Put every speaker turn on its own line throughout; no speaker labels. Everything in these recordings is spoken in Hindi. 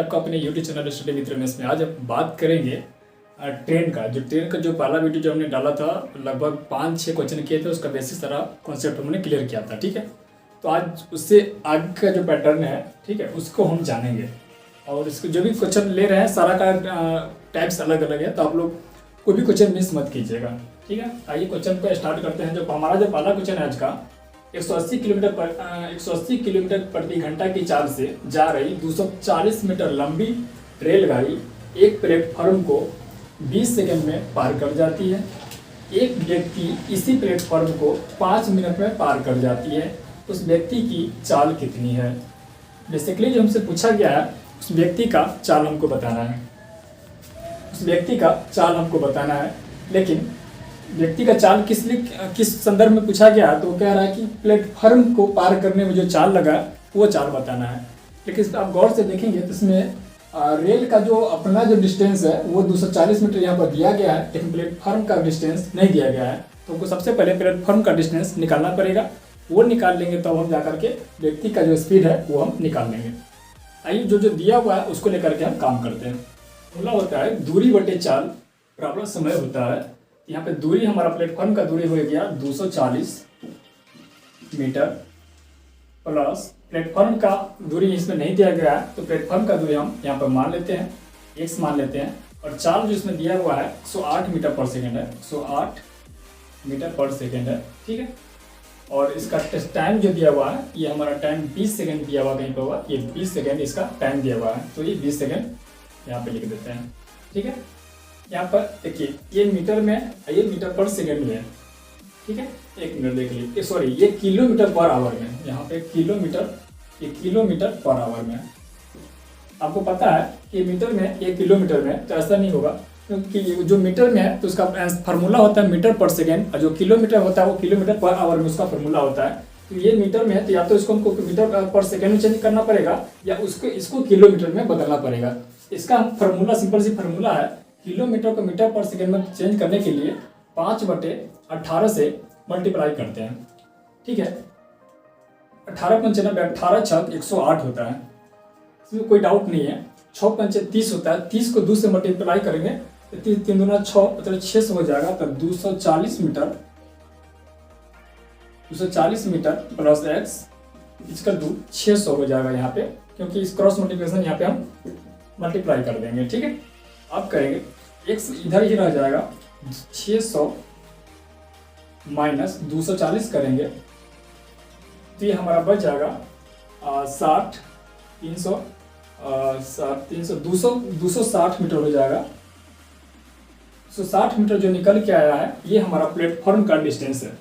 आपका अपने YouTube channel study with Ramesh में। आज हम बात करेंगे ट्रेन का जो पहला वीडियो जो हमने डाला था, लगभग 5-6 क्वेश्चन किए थे, उसका बेसिस सारा कॉन्सेप्ट हमने क्लियर किया था। ठीक है, तो आज उससे आगे का जो पैटर्न है, ठीक है, उसको हम जानेंगे। और इसको जो भी क्वेश्चन ले रहे हैं सारा का टाइप्स अलग अलग है, तो आप लोग कोई भी क्वेश्चन मिस मत कीजिएगा। ठीक है, आइए क्वेश्चन को स्टार्ट करते हैं। जो हमारा जो पहला क्वेश्चन है आज का, 180 किलोमीटर प्रति घंटा की चाल से जा रही 240 मीटर लंबी रेलगाड़ी एक प्लेटफॉर्म को 20 सेकंड में पार कर जाती है। एक व्यक्ति इसी प्लेटफॉर्म को 5 मिनट में पार कर जाती है। उस व्यक्ति की चाल कितनी है? बेसिकली जो हमसे पूछा गया है, उस व्यक्ति का चाल हमको बताना है। उस व्यक्ति का चाल हमको बताना है, लेकिन व्यक्ति का चाल किस संदर्भ में पूछा गया, तो वो कह रहा है कि प्लेटफॉर्म को पार करने में जो चाल लगा वो चाल बताना है। लेकिन आप गौर से देखेंगे तो इसमें रेल का जो अपना जो डिस्टेंस है वो 240 मीटर यहाँ पर दिया गया है, लेकिन प्लेटफॉर्म का डिस्टेंस नहीं दिया गया है। तो हमको सबसे पहले प्लेटफॉर्म का डिस्टेंस निकालना पड़ेगा। वो निकाल लेंगे तो हम जाकर के व्यक्ति का जो स्पीड है वो हम निकाल लेंगे। आइए जो दिया हुआ है उसको लेकर के हम काम करते हैं। बोला होता है दूरी बटे चाल बराबर समय होता है। यहाँ पे दूरी, हमारा प्लेटफॉर्म का दूरी हो गया 240 मीटर प्लस प्लेटफॉर्म का दूरी इसमें नहीं दिया गया है, तो प्लेटफॉर्म का दूरी हम यहाँ पर मान लेते हैं, x मान लेते हैं। और चाल जो इसमें दिया हुआ है 108 मीटर पर सेकेंड है, 108 मीटर पर सेकेंड है। ठीक है, और इसका टाइम जो दिया हुआ है, ये हमारा टाइम 20 सेकेंड दिया हुआ कहीं पर हुआ, ये 20 सेकेंड इसका टाइम दिया हुआ है, तो ये 20 सेकेंड यहाँ पे लिख देते हैं। ठीक है, यहाँ पर देखिए ये मीटर में, ये मीटर पर सेकेंड में है। ठीक है, एक मिनट देख लीजिए, सॉरी ये किलोमीटर पर आवर में, यहाँ पे किलोमीटर, ये किलोमीटर पर आवर में। आपको पता है ये मीटर में, ये किलोमीटर में, तो ऐसा नहीं होगा, क्योंकि जो मीटर में है तो उसका फार्मूला होता है मीटर पर सेकेंड, और जो किलोमीटर होता है वो किलोमीटर पर आवर में उसका फार्मूला होता है। तो ये मीटर में है, तो या तो इसको हमको मीटर पर सेकेंड में चेंज करना पड़ेगा, या इसको किलोमीटर में बदलना पड़ेगा। इसका फार्मूला, सिंपल सी फार्मूला है, किलोमीटर को मीटर पर सेकेंड में चेंज करने के लिए 5/18 से मल्टीप्लाई करते हैं। ठीक है, 18×95, 18×6 108 होता है, इसमें कोई डाउट नहीं है। 6×5 30 होता है, 30 को 2 से मल्टीप्लाई करेंगे तो 3 दूना 6, मतलब 600 हो जाएगा। तब 240 मीटर प्लस x इसका 600 हो जाएगा यहाँ पे, क्योंकि इस क्रॉस मल्टीप्लिकेशन यहाँ पे हम मल्टीप्लाई कर देंगे। ठीक है, अब करेंगे x इधर ही रह जाएगा, 600 माइनस 240 करेंगे तो ये हमारा बच जाएगा 60, 300, 260 मीटर हो जाएगा। 260 मीटर जो निकल के आया है, ये हमारा प्लेटफॉर्म का डिस्टेंस है।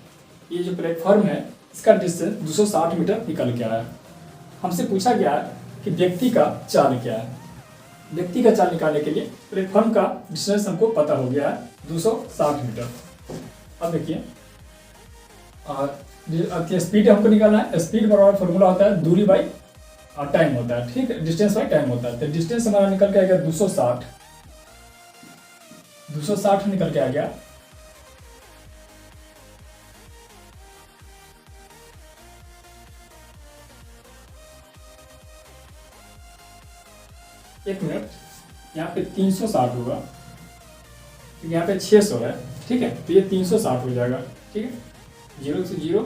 ये जो प्लेटफॉर्म है इसका डिस्टेंस 260 मीटर निकल के आया है। हमसे पूछा गया है कि व्यक्ति का चाल क्या है। व्यक्ति का चाल निकालने के लिए प्लेटफॉर्म का डिस्टेंस हमको पता हो गया है 260 मीटर। अब देखिए स्पीड हमको निकालना है। स्पीड बराबर फॉर्मूला होता है दूरी बाई टाइम होता है। ठीक है, डिस्टेंस बाई टाइम होता है। तो डिस्टेंस हमारा निकल के आ गया 260 निकल के आ गया। एक मिनट, यहाँ पे 360 होगा, यहाँ पे 600 है। ठीक है, तो ये 360 हो जाएगा। ठीक है, 0 से 0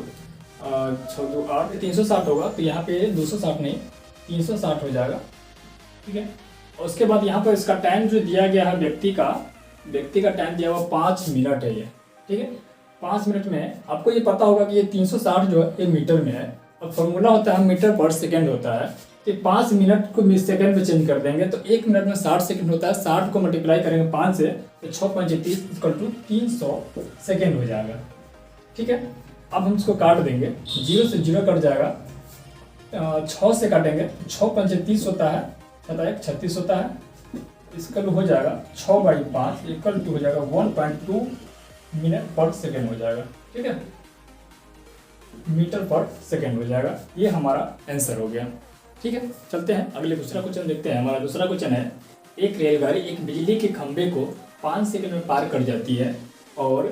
6 2 8 360 होगा, तो यहाँ पे 260 नहीं 360 हो जाएगा। ठीक है, और उसके बाद यहाँ पर इसका टाइम जो दिया गया है, व्यक्ति का टाइम दिया हुआ 5 मिनट है ये। ठीक है, 5 मिनट में आपको ये पता होगा कि ये 360 जो है ये मीटर में है, और फॉर्मूला होता है मीटर पर सेकेंड होता है। तो 5 मिनट को सेकंड में चेंज कर देंगे, तो 1 मिनट में 60 सेकंड होता है। 60 को मल्टीप्लाई करेंगे 5 से, तो 6×5 = 300 सेकेंड हो जाएगा। ठीक है, अब हम इसको काट देंगे, 0 से 0 कट जाएगा, 6 से काटेंगे, 6×5 30 होता है, 7×1 36 होता है, इसका हो जाएगा 6/5 = हो जाएगा 1.2 मिनट पर सेकेंड हो जाएगा। ठीक है, मीटर पर सेकेंड हो जाएगा। ये हमारा आंसर हो गया। ठीक है, चलते हैं अगले दूसरा क्वेश्चन देखते हैं। हमारा दूसरा क्वेश्चन है, एक रेलगाड़ी एक बिजली के खंभे को 5 सेकंड में पार कर जाती है और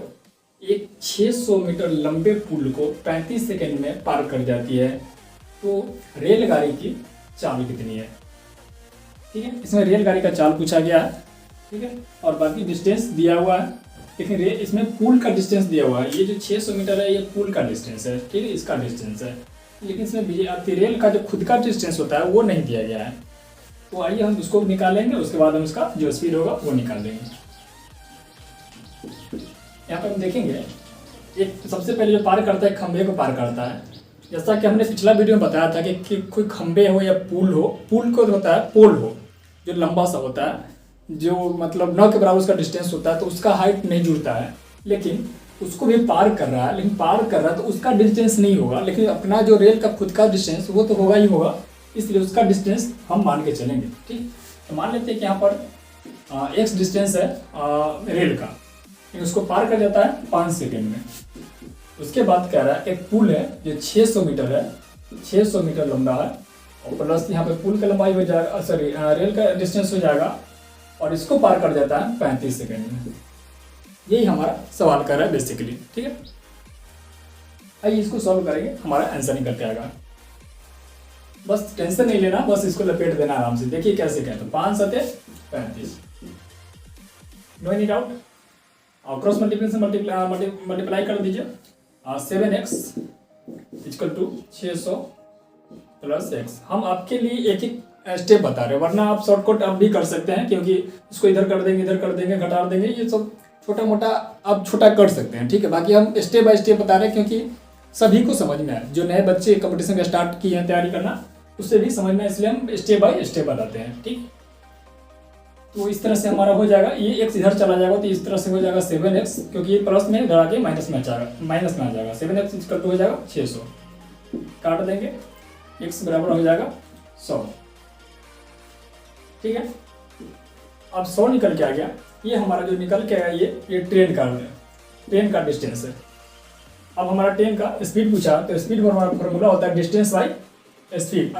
एक 600 मीटर लंबे पुल को 35 सेकंड में पार कर जाती है, तो रेलगाड़ी की चाल कितनी है? ठीक है। इसमें रेलगाड़ी का चाल पूछा गया है, ठीक है, और बाकी डिस्टेंस दिया हुआ है। लेकिन इसमें पुल का डिस्टेंस दिया हुआ है, ये जो 600 मीटर है ये पुल का डिस्टेंस है, ठीक है, इसका डिस्टेंस है। लेकिन इसमें आपकी रेल का जो खुद का डिस्टेंस होता है वो नहीं दिया गया है। तो आइए हम उसको निकालेंगे, उसके बाद हम इसका जो स्पीड होगा वो निकाल देंगे। यहाँ पर हम देखेंगे एक सबसे पहले जो पार करता है खंबे को पार करता है। जैसा कि हमने पिछला वीडियो में बताया था कि कोई खंबे हो या पुल हो, पुल को होता है पोल हो जो लंबा सा होता है, जो मतलब 9 के बराबर उसका डिस्टेंस होता है, तो उसका हाइट नहीं जुड़ता है। लेकिन उसको भी पार कर रहा है, लेकिन पार कर रहा है तो उसका डिस्टेंस नहीं होगा, लेकिन अपना जो रेल का खुद का डिस्टेंस वो तो होगा ही होगा, इसलिए उसका डिस्टेंस हम मान के चलेंगे। ठीक, तो मान लेते हैं कि यहाँ पर एक्स डिस्टेंस है रेल का, उसको पार कर जाता है 5 सेकेंड में। उसके बाद कह रहा है एक पुल है जो 600 मीटर है, 600 मीटर लंबा है, और प्लस यहाँ पे पुल का लंबाई हो जाएगा, सॉरी रेल का डिस्टेंस हो जाएगा, और इसको पार कर जाता है 35 सेकेंड में। यही हमारा सवाल कर रहा है बेसिकली। ठीक है, आइए इसको सॉल्व करेंगे, हमारा आंसर निकल के आएगा। बस टेंशन नहीं लेना, बस इसको लपेट देना आराम से। देखिए कैसे कहते हैं, 5 7 35, नो एनी डाउट। और क्रॉस मल्टीप्लिकेशन मल्टीप्लाई कर दीजिए। 7x equal to 600 plus x। हम आपके लिए एक एक स्टेप बता रहे हैं, वरना आप शॉर्टकट अब भी कर सकते हैं, क्योंकि इसको इधर कर देंगे, इधर कर देंगे, घटा देंगे, ये सब छोटा मोटा आप छोटा कर सकते हैं। ठीक है, बाकी हम स्टेप बाय स्टेप बता रहे हैं, क्योंकि सभी को समझ में आए। जो नए बच्चे कंपटीशन का स्टार्ट किए हैं तैयारी करना, उससे भी समझना, इसलिए हम स्टेप बाय स्टेप बताते हैं। ठीक, तो इस तरह से हमारा हो जाएगा, ये x इधर चला जाएगा तो इस तरह से हो जाएगा 7x, क्योंकि ये प्लस में इधर आके माइनस में आ जाएगा। 7x इक्वल टू हो जाएगा 600, काट देंगे, x बराबर हो जाएगा 100। ठीक है, अब 100 निकल के आ गया। ये हमारा जो निकल के आया ये ट्रेन का डिस्टेंस है। अब हमारा ट्रेन का स्पीड पूछा, तो स्पीड हमारा फॉर्मूला होता है distance by speed,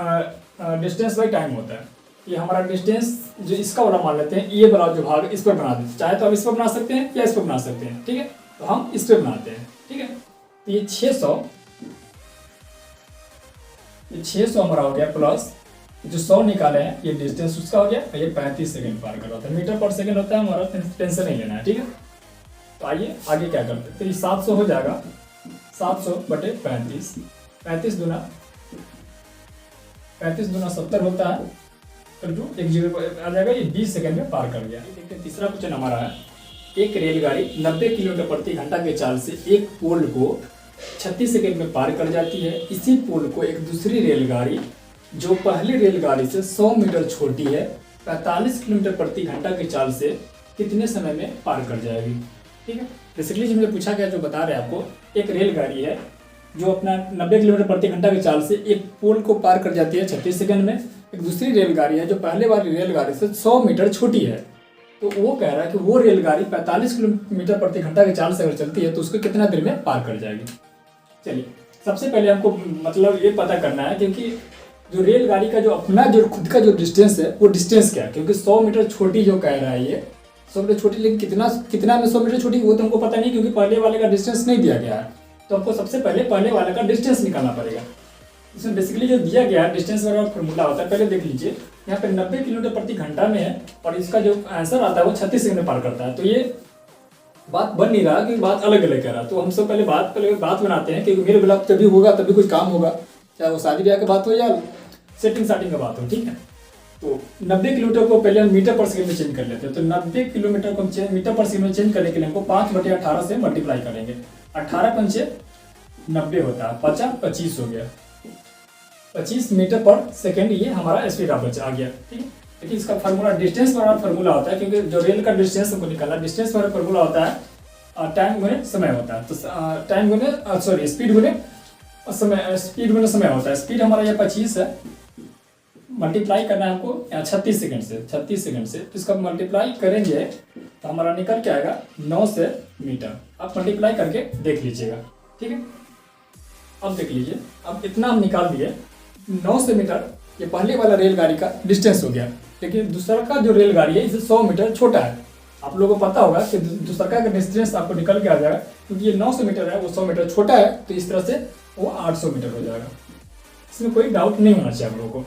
distance by time होता है। ये हमारा डिस्टेंस जो इसका वाला मान लेते हैं, ये वाला जो भाग इस पर बना देते हैं, चाहे तो आप इस पर बना सकते हैं या इस पर बना सकते हैं। ठीक है, तो हम इस पर बनाते हैं। ठीक है, तो ये 600 हमारा हो गया, प्लस जो 100 निकाले हैं ये डिस्टेंस उसका हो गया, ये 35 सेकंड पार कर रहा था। मीटर पर सेकंड होता है हमारा, टेंशन नहीं लेना है। ठीक है, तो आइए आगे क्या करते हैं। तो ये 700 हो जाएगा, 700 बटे 35, 35 दूना 70 होता है, एक जीरो आ जाएगा, ये 20 सेकंड में पार कर गया। देखिए तीसरा क्वेश्चन हमारा है, एक रेलगाड़ी 90 किलोमीटर प्रति घंटा के चाल से एक पोल को 36 सेकंड में पार कर जाती है। इसी पोल को एक दूसरी रेलगाड़ी जो पहली रेलगाड़ी से 100 मीटर छोटी है 45 किलोमीटर प्रति घंटा की चाल से कितने समय में पार कर जाएगी। ठीक है, बेसिकली जो मुझे पूछा गया, जो बता रहे हैं आपको, एक रेलगाड़ी है जो अपना 90 किलोमीटर प्रति घंटा की चाल से एक पोल को पार कर जाती है 36 सेकंड में। एक दूसरी रेलगाड़ी है जो पहले वाली रेलगाड़ी से 100 मीटर छोटी है, तो वो कह रहा है कि वो रेलगाड़ी 45 किलोमीटर प्रति घंटा की चाल से अगर चलती है तो उसको कितना देर में पार कर जाएगी। चलिए सबसे पहले हमको मतलब ये पता करना है, क्योंकि जो रेलगाड़ी का जो अपना जो खुद का जो डिस्टेंस है वो डिस्टेंस क्या है, क्योंकि 100 मीटर छोटी जो कह रहा है, ये 100 मीटर छोटी, लेकिन कितना में 100 मीटर छोटी वो तो हमको पता नहीं, क्योंकि पहले वाले का डिस्टेंस नहीं दिया गया है। तो हमको सबसे पहले पहले वाले का डिस्टेंस निकालना पड़ेगा। इसमें बेसिकली जो दिया गया है डिस्टेंस वाला फॉर्मूला होता है, पहले देख लीजिए, यहाँ पे 90 किलोमीटर प्रति घंटा में है, और इसका जो आंसर आता है वो 36 सेकंड में पार करता है। तो ये बात बन नहीं रहा, कि बात अलग अलग कह रहा है। तो हम सब पहले बात बनाते हैं, क्योंकि मेरे बिना तभी होगा, तभी कुछ काम होगा, चाहे वो शादी ब्याह की बात हो या सेटिंग का बात हो। ठीक है, तो 90 किलोमीटर को पहले हम मीटर पर सेकंड में चेंज कर लेते हैं। तो 90 किलोमीटर को मीटर पर सेकंड में चेंज करने के लिए हमको 5/18 से मल्टीप्लाई करेंगे। 18 पंचे 90 होता है, 50 25 हो गया, 25 मीटर पर सेकंड ये हमारा स्पीड आ गया। ठीक है, लेकिन इसका फार्मूला डिस्टेंस वाला फार्मूला होता है, क्योंकि जो रेल का डिस्टेंस हमको निकाला, डिस्टेंस वाला फार्मूला होता है टाइम गुने समय होता है। तो टाइम गुने सॉरी स्पीड गुने समय, स्पीड गुने समय होता है। स्पीड हमारा ये 25 है, मल्टीप्लाई करना है हमको 36 सेकंड से, 36 सेकंड से। तो इसका मल्टीप्लाई करेंगे तो हमारा निकल के आएगा 9 से मीटर। आप मल्टीप्लाई करके देख लीजिएगा। ठीक है, अब देख लीजिए, अब इतना हम निकाल दिए, 9 से मीटर ये पहले वाला रेलगाड़ी का डिस्टेंस हो गया, लेकिन दूसरा का जो रेलगाड़ी है इसे 100 मीटर छोटा है। आप लोगों को पता होगा कि दूसरा का डिस्टेंस आपको निकल के आ जाएगा, क्योंकि ये 900 मीटर है, वो 100 मीटर छोटा है, तो इस तरह से वो 800 मीटर हो जाएगा। इसमें कोई डाउट नहीं होना चाहिए आप लोगों को।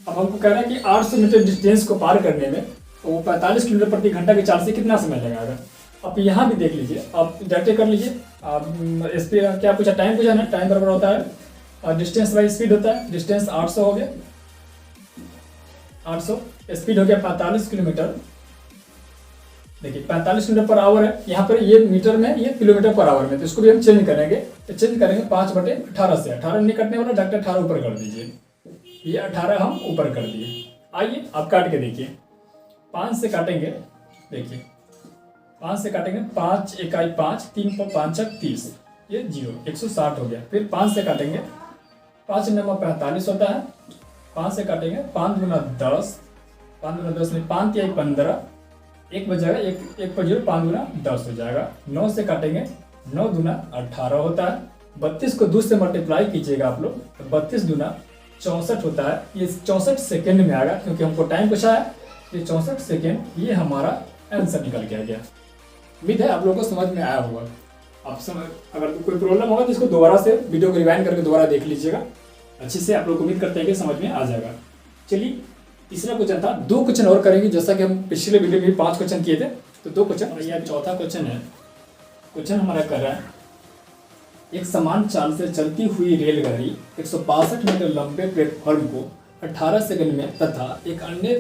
अब हमको कह रहा है कि 800 मीटर डिस्टेंस को पार करने में वो 45 किलोमीटर प्रति घंटा की चाल से कितना समय लगाएगा। अब यहाँ भी देख लीजिए, आप डायरेक्ट कर लीजिए। आप स्पीड क्या पूछा, टाइम पूछा ना, टाइम बराबर होता है और डिस्टेंस बाई स्पीड होता है। डिस्टेंस 800 हो गया, 800 स्पीड हो गया 45 किलोमीटर। देखिए 45 किलोमीटर पर आवर है, यहाँ पर ये मीटर में, ये किलोमीटर पर आवर में, तो इसको भी हम चेंज करेंगे। तो चेंज करेंगे 5/18 से, 18 नहीं कटने वाला, डॉक्टर 18 ऊपर कर दीजिए। ये 18 हम ऊपर कर दिए। आइए आप काट के देखिए, 5 से काटेंगे, देखिए 5 से काटेंगे, 5 इकाई 5, 3 पर 5 30, ये 0, 160 हो गया। फिर 5 से काटेंगे, 5 नंबर 45 होता है। 5 से काटेंगे, 5 गुना 10, 5 गुना 10 में 5 या 15, 1 बचेगा, 1 पर 0, 5 गुना 10 हो जाएगा। 9 से काटेंगे, 9 दूना 18 होता है। 32 को 2 से मल्टीप्लाई कीजिएगा आप लोग, तो 32 दूना 64 होता है। ये 64 सेकेंड में आएगा, क्योंकि हमको टाइम पूछा है। ये 64 सेकेंड, ये हमारा आंसर निकल के आ गया। उम्मीद है आप लोगों को समझ में आया होगा। आप अगर कोई प्रॉब्लम होगा तो इसको दोबारा से वीडियो को रिवाइंड करके दोबारा देख लीजिएगा अच्छे से। आप लोग उम्मीद करते हैं कि समझ में आ जाएगा। चलिए तीसरा क्वेश्चन था, 2 क्वेश्चन और करेंगे। जैसा कि हम पिछले वीडियो में 5 क्वेश्चन किए थे, तो 2 क्वेश्चन, यह चौथा क्वेश्चन है। क्वेश्चन हमारा कर रहा है, एक समान चाल से चलती हुई रेलगाड़ी 162 मीटर लंबे प्लेटफॉर्म को 18 सेकंड में तथा एक अन्य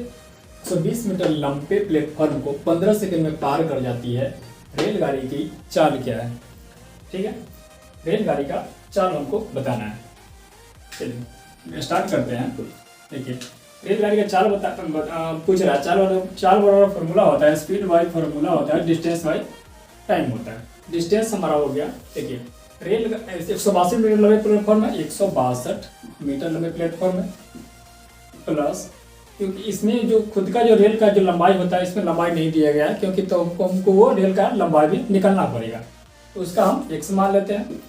120 मीटर लंबे प्लेटफॉर्म को 15 सेकंड में पार कर जाती है। रेलगाड़ी की चाल क्या है? ठीक है, रेलगाड़ी का चाल हमको बताना है। चलिए स्टार्ट करते हैं। देखिए रेलगाड़ी का चाल पूछ रहा है। चाल बराबर फॉर्मूला होता है, स्पीड बाई फॉर्मूला होता है, डिस्टेंस बाई टाइम होता है। डिस्टेंस हमारा हो गया, देखिए रेल 162 मीटर लंबे प्लेटफॉर्म है, 162 मीटर लंबे प्लेटफॉर्म है, प्लस क्योंकि इसमें जो खुद का जो रेल का जो लंबाई होता है, इसमें लंबाई नहीं दिया गया है, क्योंकि तो हमको वो रेल का लंबाई भी निकलना पड़ेगा, तो उसका हम x मान लेते हैं।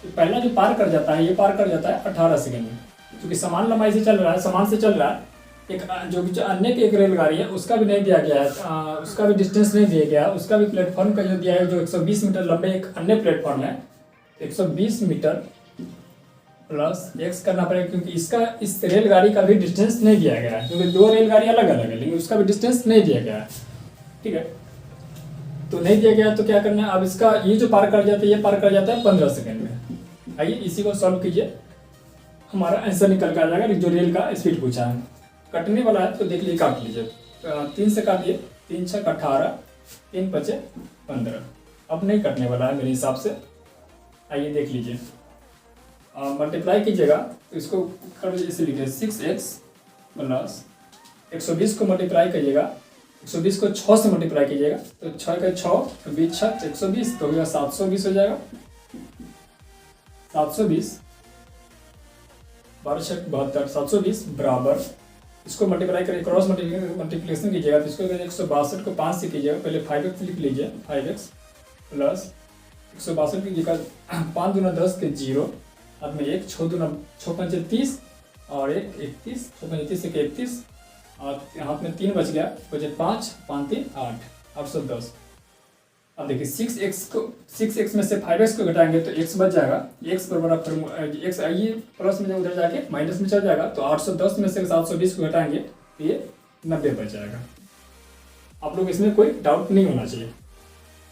पहला जो पार कर जाता है, ये पार कर जाता है 18 सेकंड में, क्योंकि समान लंबाई से चल रहा है, समान से चल रहा है। एक जो अन्य की एक रेलगाड़ी है, उसका भी नहीं दिया गया है, उसका भी डिस्टेंस नहीं दिया गया है, उसका भी प्लेटफॉर्म का जो दिया है, जो 120 मीटर लंबे एक अन्य प्लेटफॉर्म है, 120 मीटर प्लस x करना पड़ेगा, क्योंकि इसका इस रेलगाड़ी का भी डिस्टेंस नहीं दिया गया है, क्योंकि 2 रेलगाड़ी अलग अलग है, लेकिन उसका भी डिस्टेंस नहीं दिया गया है। ठीक है, तो नहीं दिया गया तो क्या करना है, अब इसका ये जो पार कर जाता है, ये पार कर जाता है 15 सेकंड में। आइए इसी को सॉल्व कीजिए, हमारा आंसर निकल कर आ जाएगा। जो रेल का स्पीड पूछा है, कटने वाला है तो देख लीजिए, काट लीजिए, 3 से काटिए, 3 6 18, 3 5 15। अब नहीं कटने वाला है मेरे हिसाब से। आइए देख लीजिए, मल्टीप्लाई कीजिएगा तो इसको कर इसे लिखिए 6x प्लस 120 को मल्टीप्लाई करिएगा, 120 को 6 से मल्टीप्लाई कीजिएगा, तो 6 का 6 20 6 120, तो होगा 720 हो जाएगा। 720 12 6 72, 720 बराबर, इसको मल्टीप्लाई करिए, क्रॉस मल्टीप्लिकेशन कीजिएगा, तो इसको 162 को 5 से कीजिएगा, पहले 5x लिख लीजिए, 5x प्लस 162 की जगह 5 दूना 10 के 0, हाथ में 1, 6 दूना 6 5 30 और 1 31, 6 5 30 1 31, और हाथ में 3 बच गया, बचे 5 5 3 8, 810। अब देखिए 6x में से 5x को घटाएंगे तो x बच जाएगा, x बराबर x ये प्लस में उधर जाके माइनस में चल जाएगा, तो 810 में से 720 को घटाएंगे तो ये 90 बच जाएगा। आप लोग इसमें कोई डाउट नहीं होना चाहिए।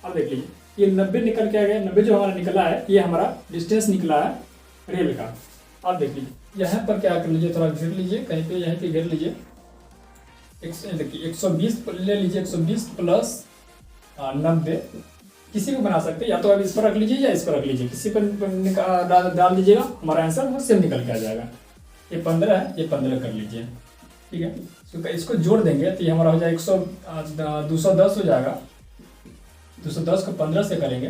अब देख लीजिए ये 90 निकल के आ गया, 90 जो हमारा निकला है, ये हमारा डिस्टेंस निकला है रेल का। आप देख लीजिए यहाँ पर क्या कर लीजिए, थोड़ा घेर लीजिए, कहीं पे यहीं पे घेर लीजिए, देखिए 120 ले लीजिए, 120 प्लस 90 किसी को बना सकते हैं, या तो आप इस पर रख लीजिए या इस पर रख लीजिए, किसी पर डाल दीजिएगा, हमारा आंसर वो सेम निकल के आ जाएगा। ये 15 है, ये 15 कर लीजिए, ठीक है। तो इसको जोड़ देंगे तो ये हमारा हो जाएगा 210 हो जाएगा। 210 को 15 से करेंगे,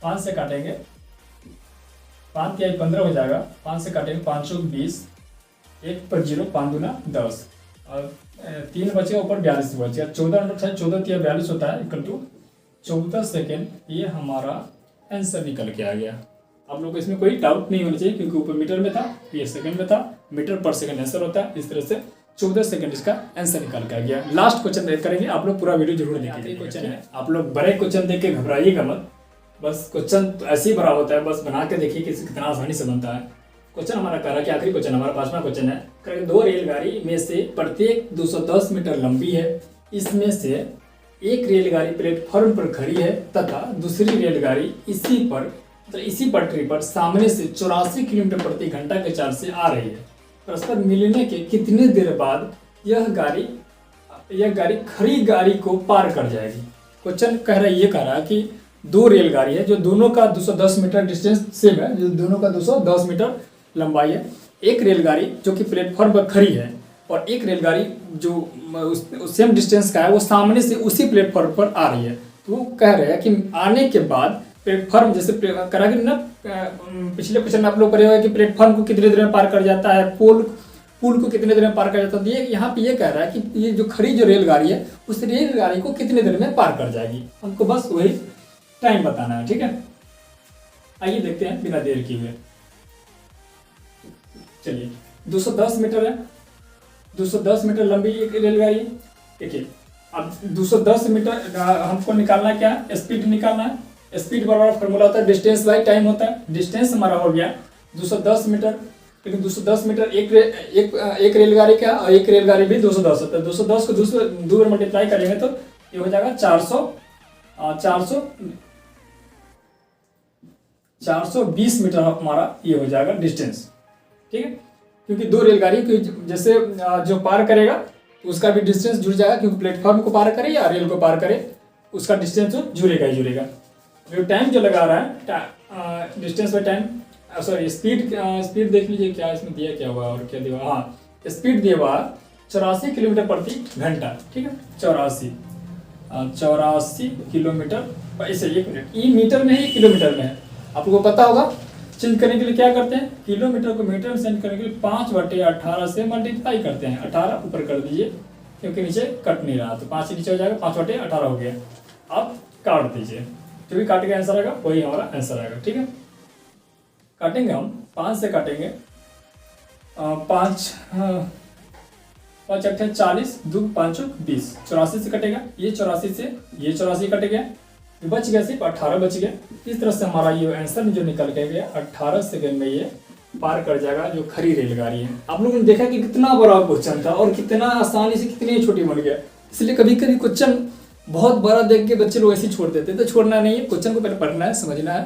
5 से काटेंगे, 5 या 15 हो जाएगा, 5 से काटेंगे 5 चौक 20, 1 पर 0, 5 दूना 10 और 3 बचेगा, ऊपर 42 बचेगा, 14 या 42 होता है, इक्वल टू 14 सेकेंड। ये हमारा आंसर निकल के आ गया। आप लोग को इसमें कोई डाउट नहीं होना चाहिए, क्योंकि ऊपर मीटर में था, ये सेकंड में था, मीटर पर सेकंड आंसर होता है। इस तरह से 14 सेकंड इसका आंसर निकल के आ गया। लास्ट क्वेश्चन करेंगे, आप लोग पूरा वीडियो जरूर देखिए। क्वेश्चन है, आप लोग बड़े क्वेश्चन देख के घबराइएगा मत, बस क्वेश्चन तो ऐसे ही बड़ा होता है, बस बना के देखिए कि कितना आसानी से बनता है। क्वेश्चन हमारा कह रहा है कि आखिरी क्वेश्चन हमारा 5वां क्वेश्चन है, कह रहा है कि 2 रेलगाड़ी में से प्रत्येक 210 मीटर लंबी है। इसमें से एक रेलगाड़ी प्लेटफॉर्म पर खड़ी है तथा दूसरी रेलगाड़ी इसी पटरी पर सामने से 84 किलोमीटर प्रति घंटा के चाल से आ रही है। परस्पर मिलने के कितने देर बाद यह गाड़ी खड़ी गाड़ी को पार कर जाएगी। क्वेश्चन कह रहा है कि 2 रेलगाड़ी है जो दोनों का 210 मीटर डिस्टेंस सेम है, जो दोनों का 210 मीटर लंबाई है। एक रेलगाड़ी जो कि प्लेटफॉर्म पर खड़ी है और एक रेलगाड़ी जो सेम डिस्टेंस का है वो सामने से उसी प्लेटफॉर्म पर आ रही है। तो वो कह रहे हैं कि आने के बाद प्लेटफॉर्म जैसे करा कि ना पिछले क्वेश्चन में आप लोग पढ़े हुए कि प्लेटफॉर्म को कितने देर में पार कर जाता है, पुल को कितने देर में पार कर जाता है। ये यहाँ पे ये कह रहा है कि ये जो खड़ी जो रेलगाड़ी है उस रेलगाड़ी को कितने देर में पार कर जाएगी। हमको बस वही टाइम बताना है, ठीक है। आइए देखते हैं बिना देर किए हुए। चलिए 210 मीटर है, 210 मीटर लंबी एक रेलगाड़ी है। देखिए अब 210 मीटर हमको निकालना है, क्या स्पीड निकालना है। स्पीड बराबर फॉर्मूला होता है डिस्टेंस बाई टाइम होता है। डिस्टेंस हमारा हो गया 210 मीटर, लेकिन 210 मीटर एक रेलगाड़ी का और एक रेलगाड़ी भी 210 होता है। 210 को दूसरे मल्टीप्लाई करेंगे तो ये हो जाएगा 420 मीटर हमारा ये हो जाएगा डिस्टेंस, ठीक है। क्योंकि 2 रेलगाड़ी जैसे जो पार करेगा उसका भी डिस्टेंस जुड़ जाएगा, क्योंकि प्लेटफॉर्म को पार करे या रेल को पार करे उसका डिस्टेंस तो जुड़ेगा ही जुड़ेगा। जो टाइम जो लगा रहा है distance by time, sorry speed देख लीजिए क्या इसमें दिया क्या हुआ और क्या दिया। हाँ स्पीड दिया हुआ 84 किलोमीटर प्रति घंटा, ठीक है। 84 किलोमीटर ऐसे 1 मिनट, ई मीटर में है किलोमीटर में है। आपको पता होगा चेंज करने के लिए क्या करते हैं, किलोमीटर को मीटर में चेंज करने के लिए 5/18 से मल्टीप्लाई करते हैं। 18 ऊपर कर दीजिए क्योंकि नीचे कट नहीं रहा, तो 5 नीचे हो जाएगा, 5/18 हो गया। आप काट दीजिए, जो भी काट के आंसर आएगा वही हमारा आंसर आएगा, ठीक है। काटेंगे हम 5 से काटेंगे, 5 8 40, 2 5 20, 84 से कटेगा, ये 84 से ये 84 कट गया, बच गया सिर्फ 18 बच गया। इस तरह से हमारा ये आंसर जो निकल के गया 18 सेकंड में ये पार कर जाएगा जो खड़ी रेलगाड़ी है। आप लोगों ने देखा कि कितना बड़ा क्वेश्चन था और कितना आसानी से कितनी छोटी बन गया। इसलिए कभी कभी क्वेश्चन बहुत बड़ा देख के बच्चे लोग ऐसे छोड़ देते हैं, तो छोड़ना नहीं है, क्वेश्चन को पहले पढ़ना है, समझना है।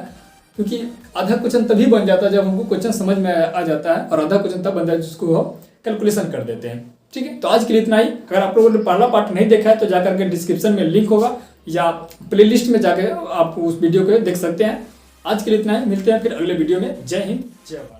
क्योंकि आधा क्वेश्चन तभी बन जाता है जब हमको क्वेश्चन समझ में आ जाता है, और आधा क्वेश्चन तब बन जाता है जिसको हम कैलकुलेशन कर देते हैं, ठीक है। तो आज के लिए इतना ही। अगर आप लोगों ने पहला पार्ट नहीं देखा है तो जाकर के डिस्क्रिप्शन में लिंक होगा या प्लेलिस्ट में जाकर आप उस वीडियो को देख सकते हैं। आज के लिए इतना ही, मिलते हैं फिर अगले वीडियो में। जय हिंद, जय भारत।